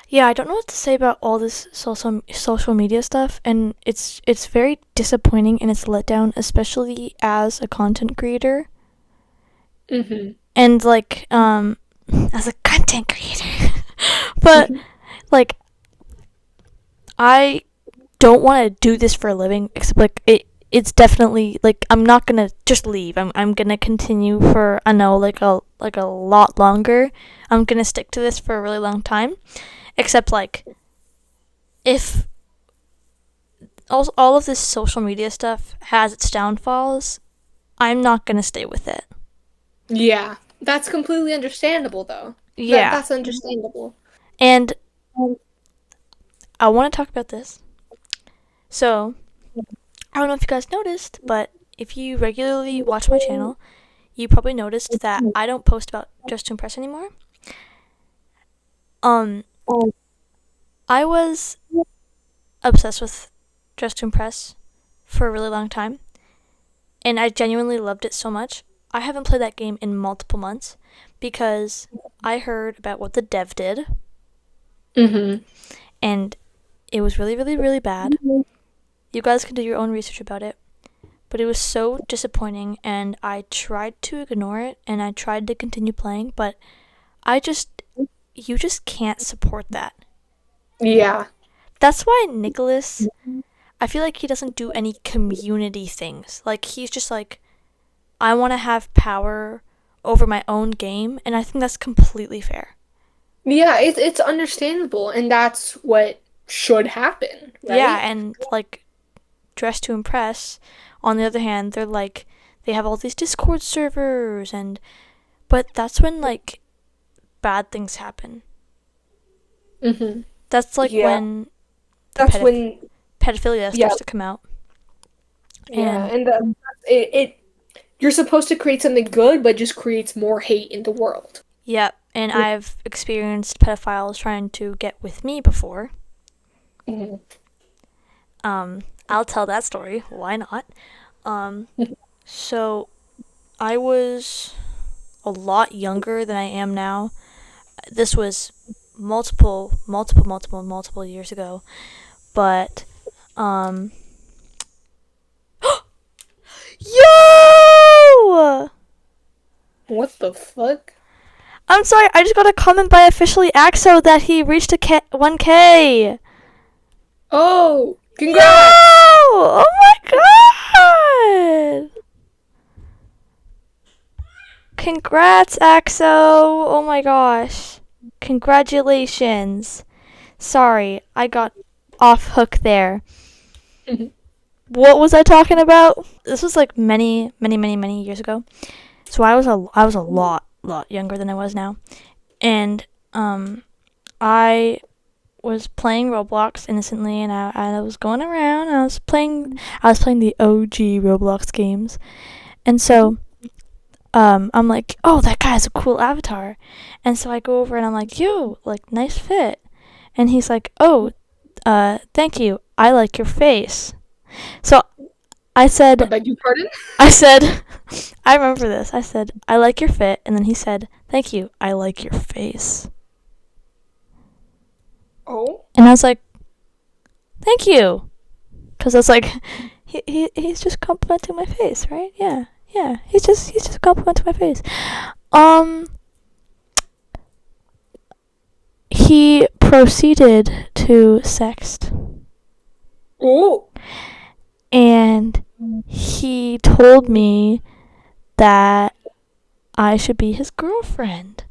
Yeah, I don't know what to say about all this social media stuff, and it's very disappointing and it's letdown, especially as a content creator Mm-hmm. and like as a content creator. But Mm-hmm. like I don't want to do this for a living, except like it's definitely like I'm not gonna just leave. I'm gonna continue for I know like a lot longer. I'm gonna stick to this for a really long time. Except like if all of this social media stuff has its downfalls, I'm not gonna stay with it. Yeah, that's completely understandable, though. That Yeah, that's understandable. and I want to talk about this. So I don't know if you guys noticed, but if you regularly watch my channel, you probably noticed that I don't post about Just to Impress anymore. Um, I was obsessed with Just to Impress for a really long time, and I genuinely loved it so much. I haven't played that game in multiple months because I heard about what the dev did, Mm-hmm. and it was really, really, really bad. You guys can do your own research about it, but it was so disappointing, and I tried to ignore it, and I tried to continue playing, but I just, you just can't support that. Yeah. That's why Nicholas, I feel like he doesn't do any community things. Like, he's just like, I want to have power over my own game, and I think that's completely fair. Yeah, it's understandable, and that's what should happen, Yeah, right? and like, Dress to Impress, on the other hand, they're like, they have all these Discord servers, and, but that's when, like, bad things happen. Mm-hmm. That's like Yeah. when the That's when, pedophilia yeah, starts to come out. yeah, And and it you're supposed to create something good, but just creates more hate in the world. yep, and I've experienced pedophiles trying to get with me before. Mm-hmm. I'll tell that story. Why not? Um, so I was a lot younger than I am now. This was multiple years ago. But um, yo! What the fuck? I'm sorry. I just got a comment by officially Axo that he reached 1K. Oh, Yo! congrats! Oh my god! Congrats, Axo! Oh my gosh. Congratulations. Sorry, I got off hook there. Mhm. What was I talking about? This was like many years ago. So I was a lot younger than I was now. And I was playing Roblox innocently, and I was going around. And I was playing the OG Roblox games, and so I'm like, oh, that guy has a cool avatar, and so I go over and I'm like, yo, like nice fit, and he's like, oh, thank you, I like your face. So I I said, beg your pardon? I said, I remember this. I said, I like your fit, and then he said, thank you, I like your face, Oh, and I was like, thank you. Because I was like, he's just complimenting my face, right? Yeah, yeah. He's just complimenting my face. Um, he proceeded to sext, oh, and he told me that I should be his girlfriend.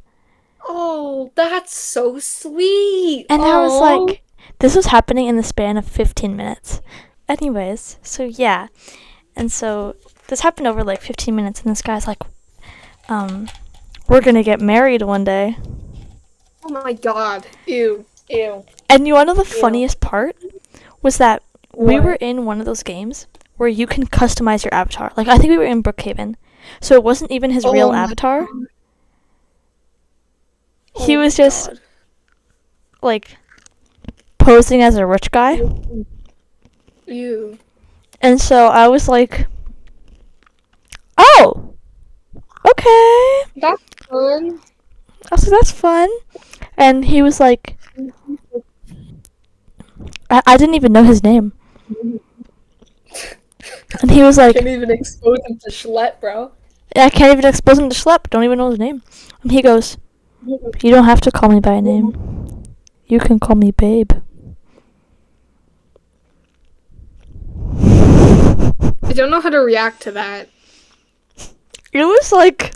oh, that's so sweet. And I was Oh, like, this was happening in the span of 15 minutes. Anyways, so yeah, and so this happened over like 15 minutes, and this guy's like, um, we're gonna get married one day. oh my God. Ew, ew, And you wanna know the ew. funniest part was that we were What? in one of those games where you can customize your avatar. Like I think we were in Brookhaven, so it wasn't even his real Oh my avatar. God. He Oh my was just God. like posing as a rich guy, Ew. and so I was like, "Oh, okay." That's fun. I was like, "That's fun," and he was like, I didn't even know his name. And he was like, Can't even expose him to Schlett, bro. I can't even expose him to Schlep. Don't even know his name. And he goes, you don't have to call me by a name. You can call me babe. I don't know how to react to that. It was like,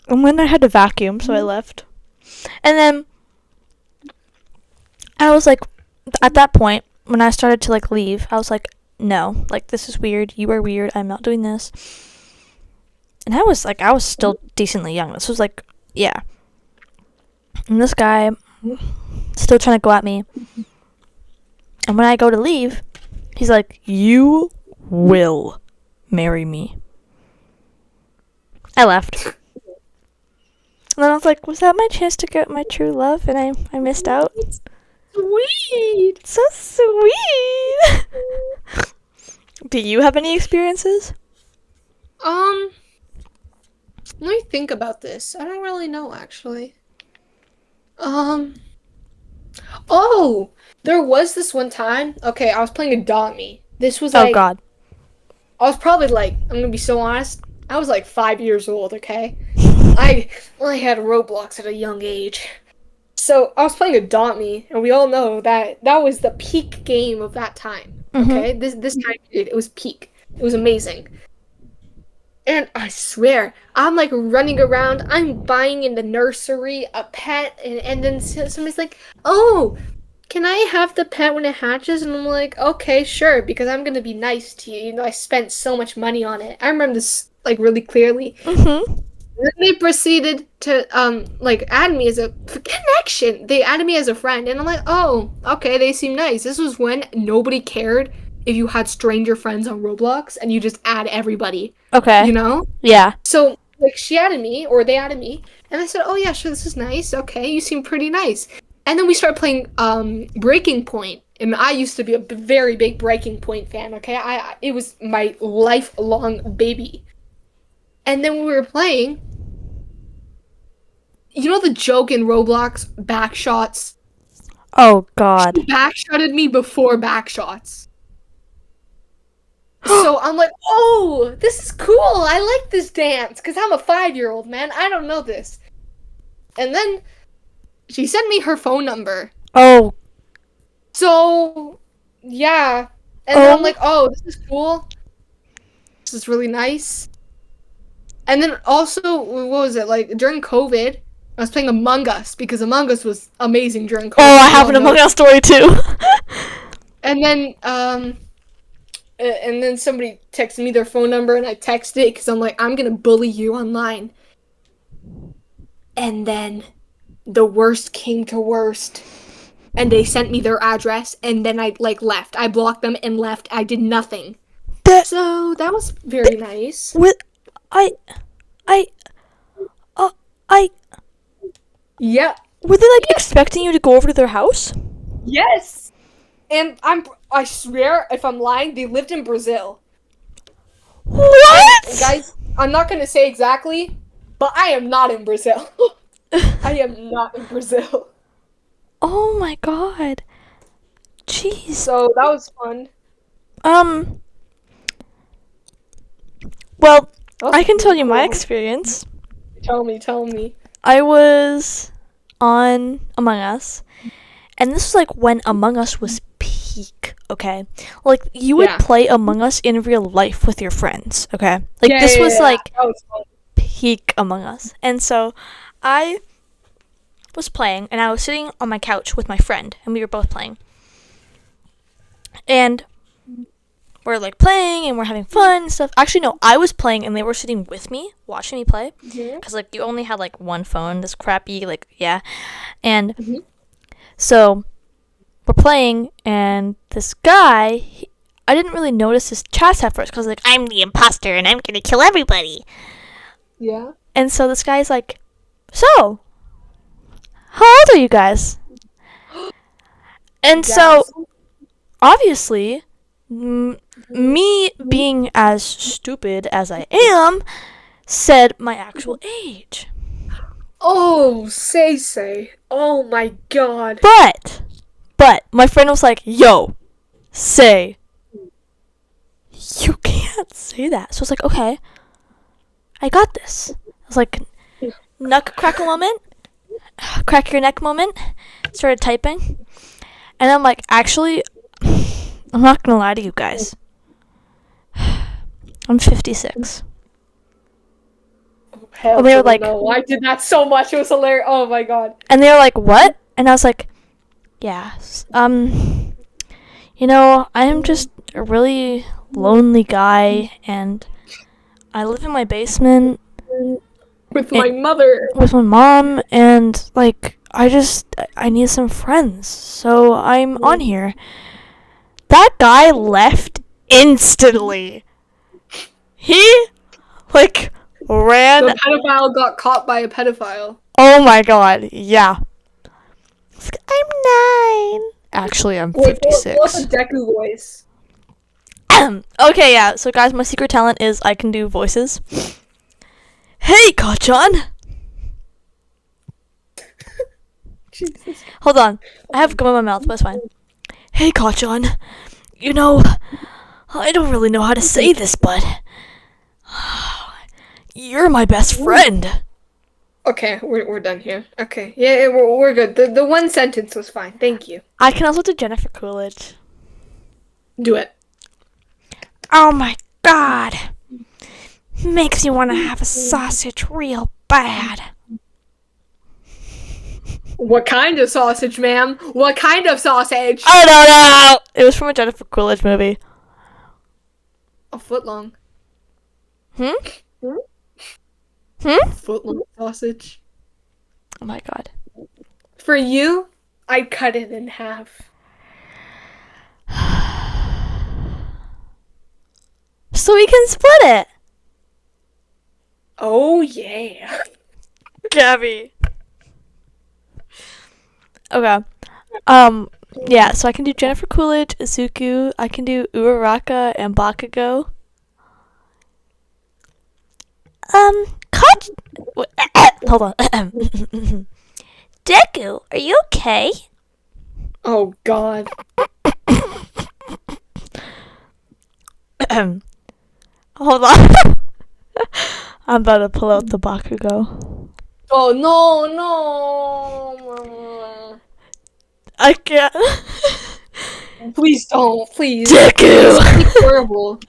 and then I had to vacuum, so I left. And then I was like, at that point, when I started to like leave, I was like, no, like this is weird. You are weird. I'm not doing this. And I was still decently young. This was like, yeah. And this guy still trying to go at me. And when I go to leave, he's like, you will marry me. I left. And then I was like, was that my chance to get my true love? And I missed out. Sweet. So sweet. Do you have any experiences? Let me think about this. I don't really know, actually. Oh, there was this one time. Okay, I was playing Adopt Me. This was Oh, like, God. I was probably like, I'm gonna be so honest. I was like 5 years old, okay? I had Roblox at a young age. So I was playing Adopt Me, and we all know that that was the peak game of that time. Okay? Mm-hmm. This time period, it was peak. It was amazing. And I swear, I'm like running around, I'm buying in the nursery a pet, and then somebody's like, oh, can I have the pet when it hatches? And I'm like, okay, sure, because I'm gonna be nice to you. You know, I spent so much money on it. I remember this like really clearly. Mm-hmm. Then they proceeded to like add me as a connection. They added me as a friend, and I'm like, oh, okay, they seem nice. This was when nobody cared if you had stranger friends on Roblox and you just add everybody, Okay. you know? Yeah. So like she added me, or they added me, and I said, oh yeah, sure, this is nice. Okay, you seem pretty nice. And then we started playing Breaking Point, and I used to be a very big Breaking Point fan. Okay, it was my lifelong baby. And then when we were playing, you know the joke in Roblox, backshots? Oh, She God. backshotted me before backshots. So I'm like, oh, this is cool. I like this dance because I'm a 5-year-old, man. I don't know this. And then she sent me her phone number. Oh. So, yeah. And then I'm Oh. like, oh, this is cool. This is really nice. And then also, what was it? Like during COVID, I was playing Among Us because Among Us was amazing during Oh, I COVID. We have all an know. Among Us story, too. And then somebody texted me their phone number, and I texted it because I'm like, I'm gonna bully you online. And then the worst came to worst, and they sent me their address, and then I like left. I blocked them and left. I did nothing. that, So that was very that, nice. with, I, uh, I, Yeah. were they, like, expecting you to go over to their house? Yes. And I swear, if I'm lying, they lived in Brazil. And What? guys, I'm not gonna say exactly, but I am not in Brazil. I am not in Brazil. Oh, my God. Jeez. So that was fun. Um, well, That was I can tell pretty you my cool. experience. Tell me. I was on Among Us, and this was like when Among Us was peak, okay? Like, you would Yeah. play Among Us in real life with your friends, okay? Like, this was like That was fun. peak Among Us. And so I was playing, and I was sitting on my couch with my friend, and we were both playing. And we're like playing, and we're having fun and stuff. Actually, no, I was playing, and they were sitting with me, watching me play. Because, like, you only had, like, one phone, this crappy, like, yeah. And Mhm. so we're playing, and this guy, I didn't really notice his chats at first, because, like, I'm the imposter, and I'm going to kill everybody. Yeah. And so this guy's like, so, how old are you guys? And so, obviously, me being as stupid as I am, said my actual age. Oh, say. Oh my god. But But my friend was like, yo, say, you can't say that. So I was like, okay, I got this. I was like, knuck crackle moment, crack your neck moment. Started typing. And I'm like, actually, I'm not gonna lie to you guys. I'm 56. Hell And they were like, no. I did that so much. It was hilarious. Oh my god. and they were like, what? And I was like, yeah, you know, I am just a really lonely guy, and I live in my basement With my mother. with my mom, and like, I need some friends, so I'm on here. That guy left instantly. He, like, ran. The pedophile got caught by a pedophile. Oh my god, yeah. I'm 9. Actually, I'm Wait, what's 56. a Deku voice? Okay, yeah. So, guys, my secret talent is I can do voices. Hey, Kachan! Jesus. Hold on. I have gum in my mouth, but it's fine. Hey, Kachan. You know, I don't really know how to say this, but you're my best friend. Okay, we're done here. Okay, yeah, we're good. The one sentence was fine. Thank you. I can also do Jennifer Coolidge. Do it. Oh my god. Makes you want to have a sausage real bad. What kind of sausage, ma'am? What kind of sausage? I don't know. It was from a Jennifer Coolidge movie. A foot long. Hmm? Foot long sausage. Oh my god. For you, I'd cut it in half. So we can split it. Oh yeah. Gabby. Okay. Yeah, so I can do Jennifer Coolidge, Izuku, I can do Uraraka and Bakugo. Hold on. Deku, are you okay? Oh god. Hold on. I'm about to pull out the Bakugo. Oh no. I can't. Please don't. Please. Deku! It's horrible.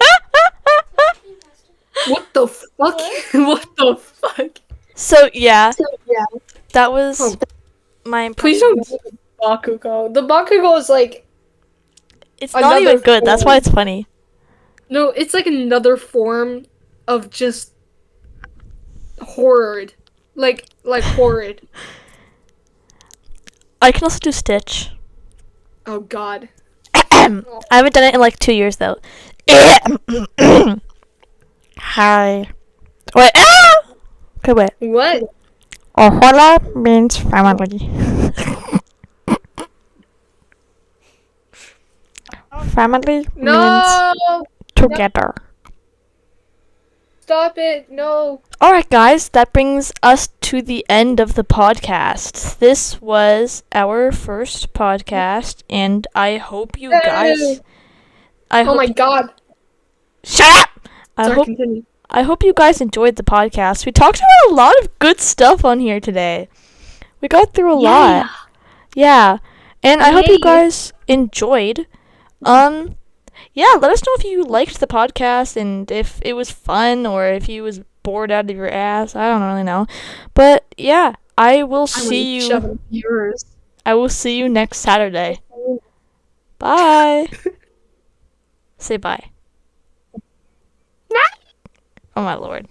What the fuck? What the fuck? So, yeah, that was Oh, my please impression. don't do the Bakugo. The Bakugo is like It's not even another good. That's why form. it's funny. No, it's like another form of just horrid. Like horrid. I can also do Stitch. Oh god. I haven't done it in like 2 years though. Hi. Wait. Ah! Okay, wait. What? Hola means family. Family means No! together. Stop it. No. Alright, guys, that brings us to the end of the podcast. This was our first podcast, and I hope you guys. Oh my god. Shut up! Sorry, continue. I hope you guys enjoyed the podcast. We talked about a lot of good stuff on here today. We got through a lot. Yeah. And I hope you guys enjoyed. Yeah, let us know if you liked the podcast and if it was fun or if you was bored out of your ass. I don't really know. But yeah, I will see you. I will see you next Saturday. Bye. Say bye. Oh my lord.